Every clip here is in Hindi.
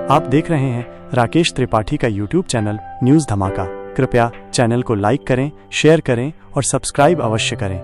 आप देख रहे हैं राकेश त्रिपाठी का यूट्यूब चैनल न्यूज़ धमाका। कृपया चैनल को लाइक करें, शेयर करें और सब्सक्राइब अवश्य करें।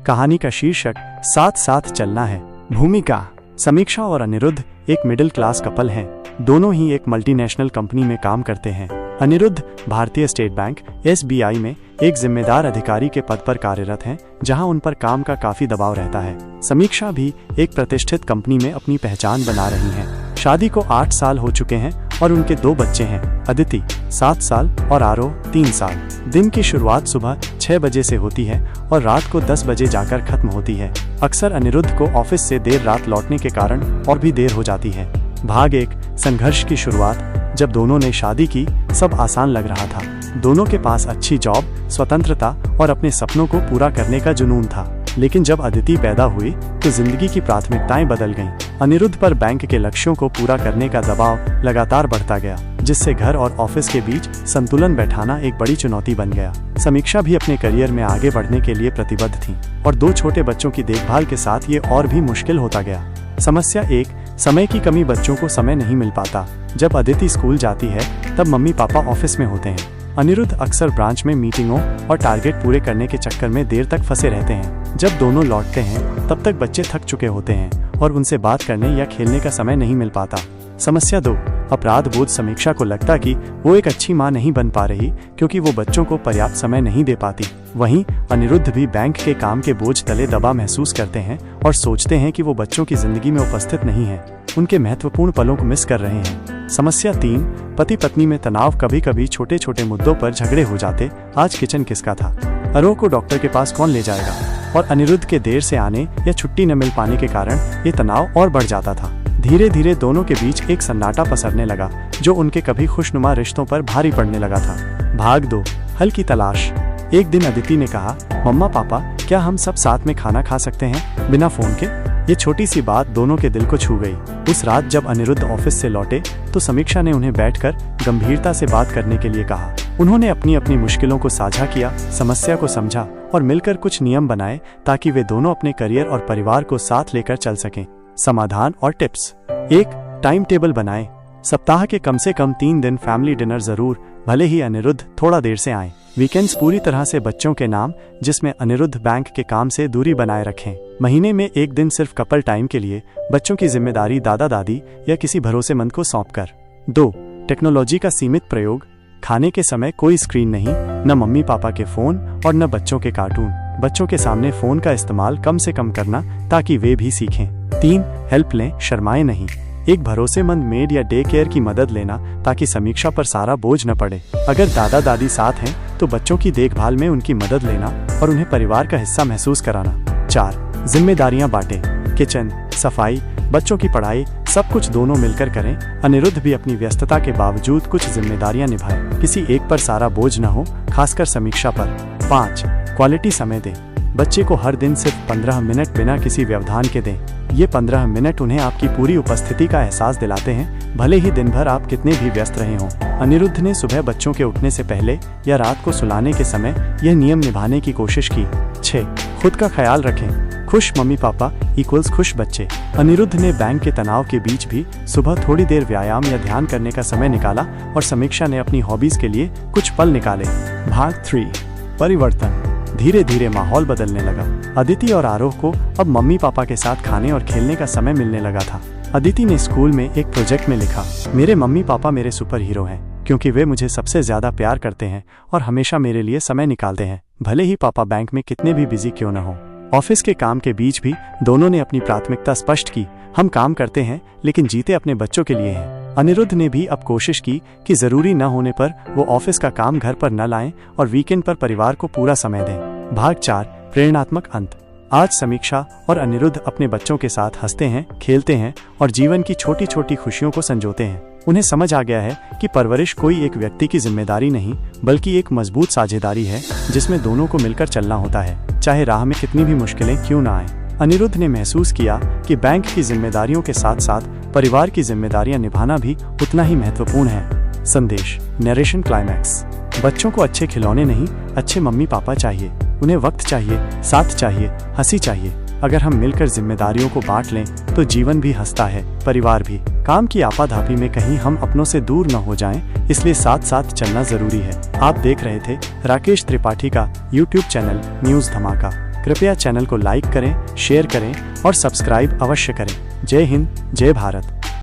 कहानी का शीर्षक साथ साथ चलना है। भूमिका: समीक्षा और अनिरुद्ध एक मिडिल क्लास कपल हैं। दोनों ही एक मल्टीनेशनल कंपनी में काम करते हैं। अनिरुद्ध भारतीय स्टेट बैंक SBI में एक जिम्मेदार अधिकारी के पद पर कार्यरत हैं, जहां उन पर काम का काफी दबाव रहता है। समीक्षा भी एक प्रतिष्ठित कंपनी में अपनी पहचान बना रही हैं। शादी को 8 साल हो चुके हैं और उनके 2 बच्चे हैं, अदिति 7 साल और आरोह 3 साल। दिन की शुरुआत सुबह 6 बजे से होती है और रात को 10 बजे जाकर खत्म होती है। अक्सर अनिरुद्ध को ऑफिस से देर रात लौटने के कारण और भी देर हो जाती है। भाग 1: संघर्ष की शुरुआत। जब दोनों ने शादी की, सब आसान लग रहा था। दोनों के पास अच्छी जॉब, स्वतंत्रता और अपने सपनों को पूरा करने का जुनून था। लेकिन जब अदिति पैदा हुई तो जिंदगी की प्राथमिकताएं बदल गईं। अनिरुद्ध पर बैंक के लक्ष्यों को पूरा करने का दबाव लगातार बढ़ता गया, जिससे घर और ऑफिस के बीच संतुलन बैठाना एक बड़ी चुनौती बन गया। समीक्षा भी अपने करियर में आगे बढ़ने के लिए प्रतिबद्ध थी और 2 छोटे बच्चों की देखभाल के साथ ये और भी मुश्किल होता गया। समस्या 1: समय की कमी। बच्चों को समय नहीं मिल पाता। जब अदिति स्कूल जाती है तब मम्मी पापा ऑफिस में होते हैं। अनिरुद्ध अक्सर ब्रांच में मीटिंगों और टारगेट पूरे करने के चक्कर में देर तक फंसे रहते हैं। जब दोनों लौटते हैं तब तक बच्चे थक चुके होते हैं और उनसे बात करने या खेलने का समय नहीं मिल पाता। समस्या 2: अपराध बोध। समीक्षा को लगता कि वो एक अच्छी मां नहीं बन पा रही क्योंकि वो बच्चों को पर्याप्त समय नहीं दे पाती। वहीं अनिरुद्ध भी बैंक के काम के बोझ तले दबा महसूस करते हैं और सोचते हैं कि वो बच्चों की जिंदगी में उपस्थित नहीं है, उनके महत्वपूर्ण पलों को मिस कर रहे हैं। समस्या 3: पति पत्नी में तनाव। कभी कभी छोटे छोटे मुद्दों पर झगड़े हो जाते। आज किचन किसका था, आरोह को डॉक्टर के पास कौन ले जाएगा, और अनिरुद्ध के देर से आने या छुट्टी न मिल पाने के कारण ये तनाव और बढ़ जाता था। धीरे धीरे दोनों के बीच एक सन्नाटा पसरने लगा, जो उनके कभी खुशनुमा रिश्तों पर भारी पड़ने लगा था। भाग 2: हल की तलाश। एक दिन अदिति ने कहा, मम्मा पापा, क्या हम सब साथ में खाना खा सकते हैं बिना फोन के? ये छोटी सी बात दोनों के दिल को छू गई। उस रात जब अनिरुद्ध ऑफिस से लौटे तो समीक्षा ने उन्हें बैठकर गंभीरता से बात करने के लिए कहा। उन्होंने अपनी अपनी मुश्किलों को साझा किया, समस्या को समझा और मिलकर कुछ नियम बनाए ताकि वे दोनों अपने करियर और परिवार को साथ लेकर चल सकें। समाधान और टिप्स: 1. टाइम टेबल बनाएं। सप्ताह के कम से कम 3 दिन फैमिली डिनर जरूर, भले ही अनिरुद्ध थोड़ा देर से आएं। वीकेंड्स पूरी तरह से बच्चों के नाम, जिसमें अनिरुद्ध बैंक के काम से दूरी बनाए रखें। महीने में 1 दिन सिर्फ कपल टाइम के लिए, बच्चों की जिम्मेदारी दादा दादी या किसी भरोसेमंद को सौंपकर। 2. टेक्नोलॉजी का सीमित प्रयोग। खाने के समय कोई स्क्रीन नहीं, न मम्मी पापा के फोन और न बच्चों के कार्टून। बच्चों के सामने फोन का इस्तेमाल कम से कम करना ताकि वे भी सीखें। 3. हेल्प लें, शर्माएं नहीं। एक भरोसेमंद मेड या डे केयर की मदद लेना ताकि समीक्षा पर सारा बोझ न पड़े। अगर दादा दादी साथ हैं तो बच्चों की देखभाल में उनकी मदद लेना और उन्हें परिवार का हिस्सा महसूस कराना। 4. जिम्मेदारियां बांटें। किचन, सफाई, बच्चों की पढ़ाई, सब कुछ दोनों मिलकर करें। अनिरुद्ध भी अपनी व्यस्तता के बावजूद कुछ जिम्मेदारियां निभाए, किसी एक पर सारा बोझ न हो, खासकर समीक्षा पर। 5. क्वालिटी समय दें। बच्चे को हर दिन सिर्फ 15 मिनट बिना किसी व्यवधान के दें। ये 15 मिनट उन्हें आपकी पूरी उपस्थिति का एहसास दिलाते हैं, भले ही दिन भर आप कितने भी व्यस्त रहे हों। अनिरुद्ध ने सुबह बच्चों के उठने से पहले या रात को सुलाने के समय यह नियम निभाने की कोशिश की। 6. खुद का ख्याल रखें। खुश मम्मी पापा इक्वल्स खुश बच्चे। अनिरुद्ध ने बैंक के तनाव के बीच भी सुबह थोड़ी देर व्यायाम या ध्यान करने का समय निकाला और समीक्षा ने अपनी हॉबीज के लिए कुछ पल निकाले। भाग 3: परिवर्तन। धीरे धीरे माहौल बदलने लगा। अदिति और आरोह को अब मम्मी पापा के साथ खाने और खेलने का समय मिलने लगा था। अदिति ने स्कूल में एक प्रोजेक्ट में लिखा, मेरे मम्मी पापा मेरे सुपर हीरो हैं क्योंकि वे मुझे सबसे ज्यादा प्यार करते हैं और हमेशा मेरे लिए समय निकालते हैं, भले ही पापा बैंक में कितने भी बिजी क्यों न हो। ऑफिस के काम के बीच भी दोनों ने अपनी प्राथमिकता स्पष्ट की। हम काम करते हैं लेकिन जीते अपने बच्चों के लिए हैं। अनिरुद्ध ने भी अब कोशिश की कि जरूरी न होने पर वो ऑफिस का काम घर पर न लाएं और वीकेंड पर परिवार को पूरा समय दें। भाग 4: प्रेरणात्मक अंत। आज समीक्षा और अनिरुद्ध अपने बच्चों के साथ हंसते हैं, खेलते हैं और जीवन की छोटी छोटी खुशियों को संजोते हैं। उन्हें समझ आ गया है कि परवरिश कोई एक व्यक्ति की जिम्मेदारी नहीं, बल्कि एक मजबूत साझेदारी है जिसमें दोनों को मिलकर चलना होता है, चाहे राह में कितनी भी मुश्किलें क्यों न आए। अनिरुद्ध ने महसूस किया कि बैंक की जिम्मेदारियों के साथ साथ परिवार की जिम्मेदारियां निभाना भी उतना ही महत्वपूर्ण है। संदेश, नरेशन क्लाइमैक्स। बच्चों को अच्छे खिलौने नहीं, अच्छे मम्मी पापा चाहिए। उन्हें वक्त चाहिए, साथ चाहिए, हंसी चाहिए। अगर हम मिलकर जिम्मेदारियों को बांट लें तो जीवन भी हंसता है, परिवार भी। काम की आपाधापी में कहीं हम अपनों से दूर न हो जाएं, इसलिए साथ साथ चलना जरूरी है। आप देख रहे थे राकेश त्रिपाठी का यूट्यूब चैनल न्यूज़ धमाका। कृपया चैनल को लाइक करें, शेयर करें और सब्सक्राइब अवश्य करें। जय हिंद, जय भारत।